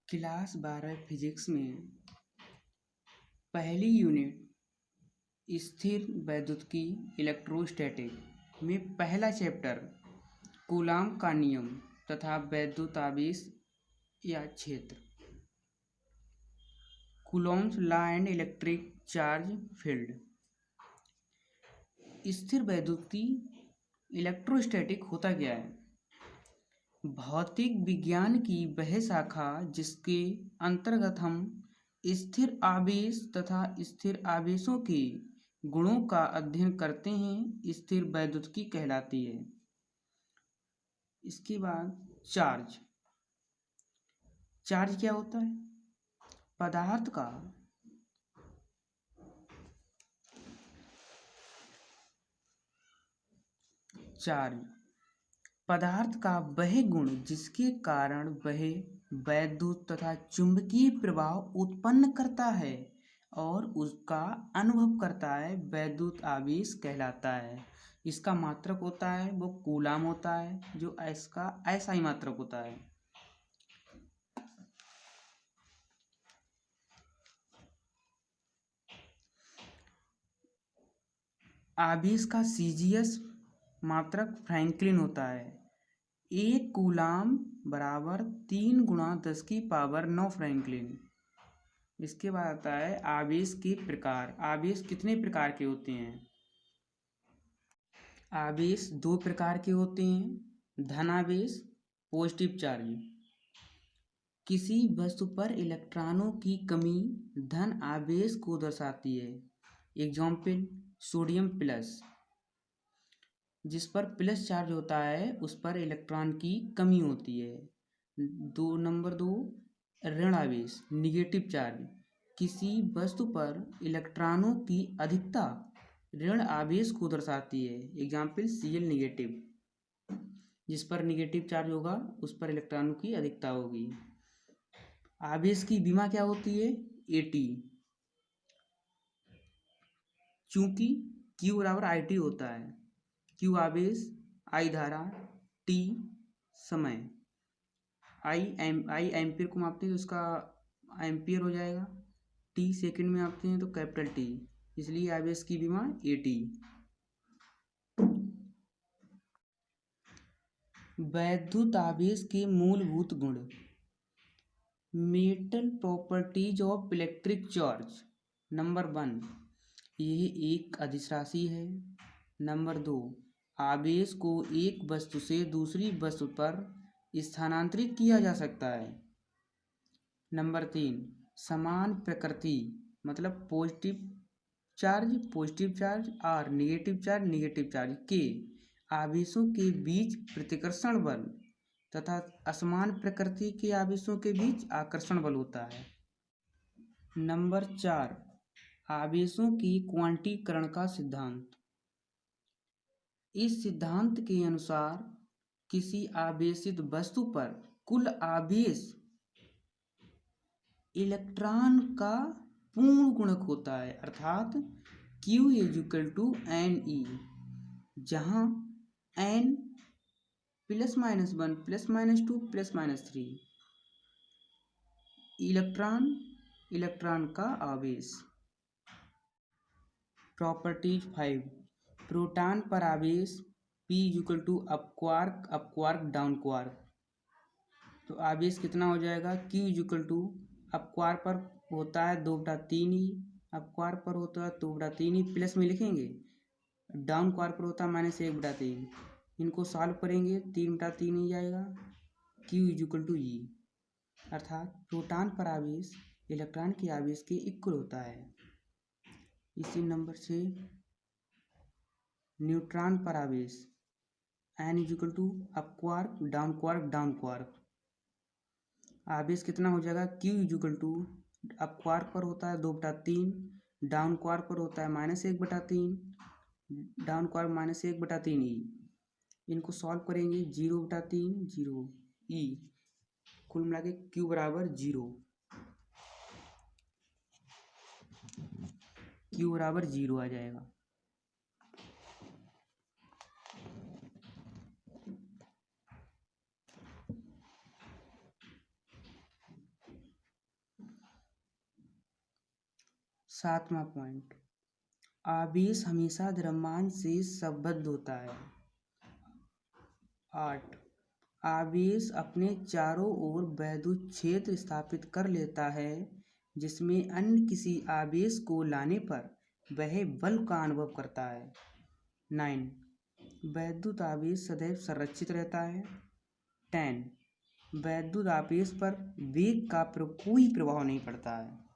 Class 12 physics में पहली unit स्थिर वैद्युतिकी इलेक्ट्रोस्टैटिक में पहला चैप्टर कूलाम का नियम तथा वैद्युतावेश या क्षेत्र Coulomb's law and electric charge field. स्थिर वैद्युतिकी इलेक्ट्रोस्टैटिक होता क्या है? भौतिक विज्ञान की वह शाखा जिसके अंतर्गत हम स्थिर आवेश तथा स्थिर आवेशों के गुणों का अध्ययन करते हैं, स्थिर वैद्युतिकी कहलाती है। इसके बाद चार्ज क्या होता है? पदार्थ का चार्ज पदार्थ का वह गुण जिसके कारण वह वैद्युत तथा चुंबकीय प्रभाव उत्पन्न करता है और उसका अनुभव करता है, वैद्युत आवेश कहलाता है। इसका मात्रक होता है वो कूलाम होता है, जो इसका SI मात्रक होता है। आवेश का CGS मात्रक फ्रैंकलिन होता है। 1 कूलाम बराबर 3 × 10⁻⁹ फ्रैंकलिन। इसके बाद आता है आवेश के प्रकार। आवेश कितने प्रकार के होते हैं? आवेश 2 प्रकार के होते हैं, धनावेश, पॉजिटिव चार्ज। किसी वस्तु पर इलेक्ट्रॉनों की कमी धन आवेश को दर्शाती है। एग्जाम्पल सोडियम प्लस, जिस पर प्लस चार्ज होता है उस पर इलेक्ट्रॉन की कमी होती है। नंबर 2 ऋण आवेश, निगेटिव चार्ज। किसी वस्तु पर इलेक्ट्रॉनों की अधिकता ऋण आवेश को दर्शाती है। एग्जाम्पल Cl निगेटिव, जिस पर निगेटिव चार्ज होगा उस पर इलेक्ट्रॉनों की अधिकता होगी। आवेश की विमा क्या होती है? AT, चूंकि Q बराबर IT होता है। Q आवेश, I धारा, T समय। I एम्पियर को मापते हैं तो उसका एम्पियर हो जाएगा, T सेकंड में मापते हैं तो कैपिटल T, इसलिए आवेश की विमा AT। वैद्युत आवेश के मूलभूत गुण। Metal properties of electric charge. Number 1, यह एक अदिश राशि है। नंबर 2, आवेश को एक वस्तु से दूसरी वस्तु पर स्थानांतरित किया जा सकता है। नंबर 3, समान प्रकृति मतलब पॉजिटिव चार्ज और नेगेटिव चार्ज के आवेशों के बीच प्रतिकर्षण बल तथा असमान प्रकृति के आवेशों के बीच आकर्षण बल होता है। नंबर 4, आवेशों की क्वांटीकरण का सिद्धांत। इस सिद्धांत के अनुसार किसी आवेशित वस्तु पर कुल आवेश इलेक्ट्रॉन का पूर्ण गुणक होता है, अर्थात Q = Ne, जहाँ N ±1 ±2 ±3 इलेक्ट्रॉन का आवेश। प्रॉपर्टीज 5, प्रोटॉन पर आवेश P = up quark down quark. तो आवेश कितना हो जाएगा? Q = अप क्वार्क पर होता है 2/3 ही, अप क्वार्क पर होता है 2/3 ही, प्लस में लिखेंगे। डाउन क्वार्क पर होता है -1/3। इनको सॉल्व करेंगे 3/3 ही जाएगा। Q = E, अर्थात प्रोटॉन पर आवेश इलेक्ट्रॉन के आवेश के इक्वल होता है। इसी नंबर 6, न्यूट्रॉन पर आवेश N = up quark down quark. आवेश कितना हो जाएगा? Q = अप क्वार्क पर होता है 2/3, डाउन क्वार्क पर होता है -1/3, डाउन क्वार्क -1/3 E। इनको सॉल्व करेंगे 0/3 0 E, कुल मिला के Q = 0। Q = 0 आ जाएगा। 7वां पॉइंट, आवेश हमेशा द्रव्यमान से संबद्ध होता है। 8, आवेश अपने चारों ओर वैद्युत क्षेत्र स्थापित कर लेता है जिसमें अन्य किसी आवेश को लाने पर वह बल का अनुभव करता है। 9, वैद्युत आवेश सदैव संरक्षित रहता है। 10, वैद्युत आवेश पर वेग का कोई प्रभाव नहीं पड़ता है।